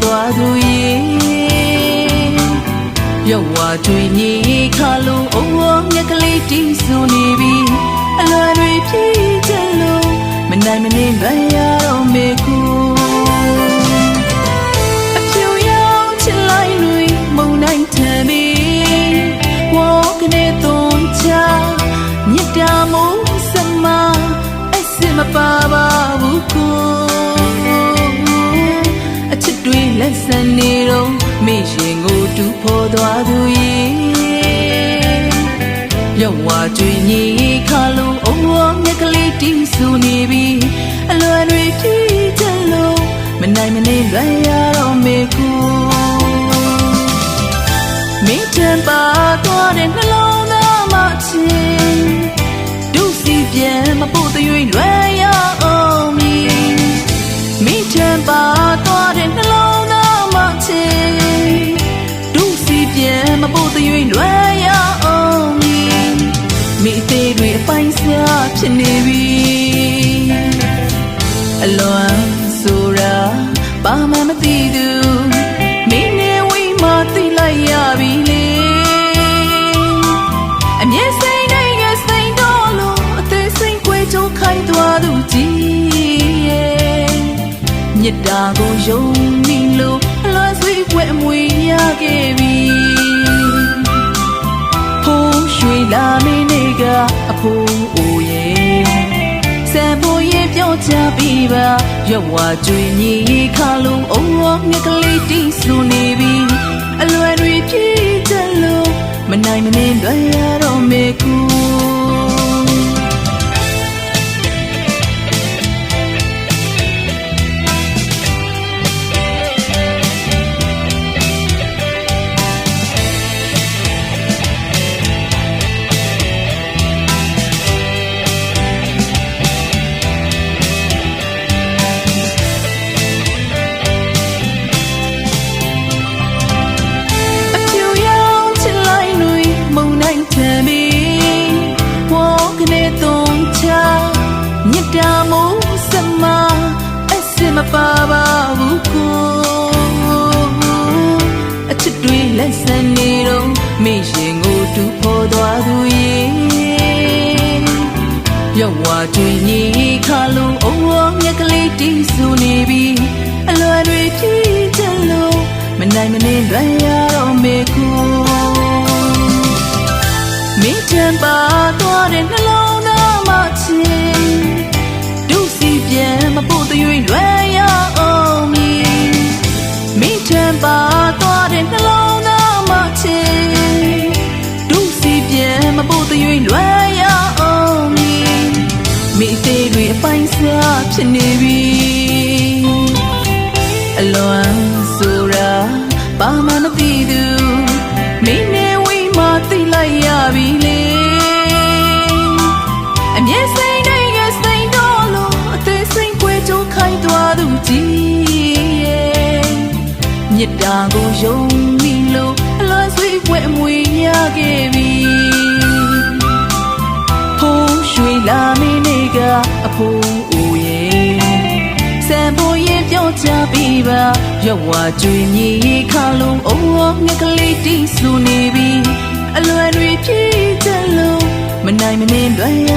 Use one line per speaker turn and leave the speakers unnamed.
သွားသူရေရောက်ဝါကျွေညီခါလုံးအဝငက်ကလေးတီးဆူနေပြီအလွယ်တွေပြေးကြလို့မနိုင်မနေလွယ်ရတော့မေကူအဖြူရောင်ချစ်လိုက်တွေမုန်တိုင်းထမ်းပြီးဝေါကနေသွန်ချမြတ်တာမို့စမအစ်စ်မပါပါဘူးကိုအချစ်တွေလက်ဆန်နေတော့မေရှင်ကိုတူဖို့သွားသူရေရောက်ဝါကျွေညီခါလုံးအဝငက်ကလေးတီးဆူနေပြီအလွယ်တွေပြေးကြလို့မနိုင်မနေလွယ်ရတော့မေကူမင်းတန်ပါသွားတဲ့နှလုံးသားမချင်းဒုစီပြန်မပို့သွေးလွယ်ရအောင်မီမင်းတန်ပါသွားတဲ့နှလုံးသားမချင်းဒုစီပြန်မပို့သွေးလွယ်ရအောင်မီမိသေးတွေအပိုင်းစားဖြစ်နေပြီအလွန်ဆိုတာဘာမှမသိသူမင်းနဲ့ဝိမသိလိုက်ရပြီလေအမြဲစိတ်နဲ့ရစိတ်တော်လို့အသေးစိတ်ခွေချိုးခိုင်းသွားသူကြီးရဲ့မြတ်တာကိုယုံမိလို့အလွန်ဆွေးခွဲအမွေရခဲ့ပြီရွှေလာမင်းနေကအဖိုးအိုရဲ့စံဖို့ရဲ့ပြောချပြီးပါရောက်ဝါကျွေညီခါလုံးအဝငက်ကလေးတီးဆူနေပြီအလွယ်တွေပြေးကြလို့မနိုင်မနေလွယ်ရတော့မေကူတာမို့စမအစ်စ်မပါပါဘူးကိုအချစ်တွေလက်ဆန်နေတော့မေရှင်ကိုတူဖို့သွားသူရေရောက်ဝါကျွေညီခါလုံးအဝငက်ကလေးတီးဆူနေပြီအလွယ်တွေပြေးကြလို့မနိုင်မနေလွယ်ရတော့မေကူမင်းတန်ပါသွားတဲ့နှလုံးသားမချင်းပြန်မပို့သွေးလွယ်ရအောင်မီမိထံပါသွားတဲ့နှလုံးသားမချင်းဒုစီပြန်မပို့သွေးလွယ်ရအောင်မီမိသေးတွေအပိုင်းစားဖြစ်နေပြီအလွန်ဆိုတာဘာမှမသိသူမိနေဝိမသိလိုက်ရပြီလေအမြဲစိတ်နဲ့စိတ်တော်လို့ခိုင်းသွားသူကြီးရဲ့မြတ်တာကိုယုံမိလို့အလွန်ဆွေးပွဲအမွေရခဲ့ပြီဖုံးရွှေလာမင်းနေကအဖိုးအိုရဲ့စံဖို့ရင်ပြောချပြီးပါရောက်ဝါကျွေညီခါလုံးအဝငက်ကလေးတီးဆူနေပြီအလွယ်တွေပြေးကြလို့မနိုင်မနေလွယ်ရ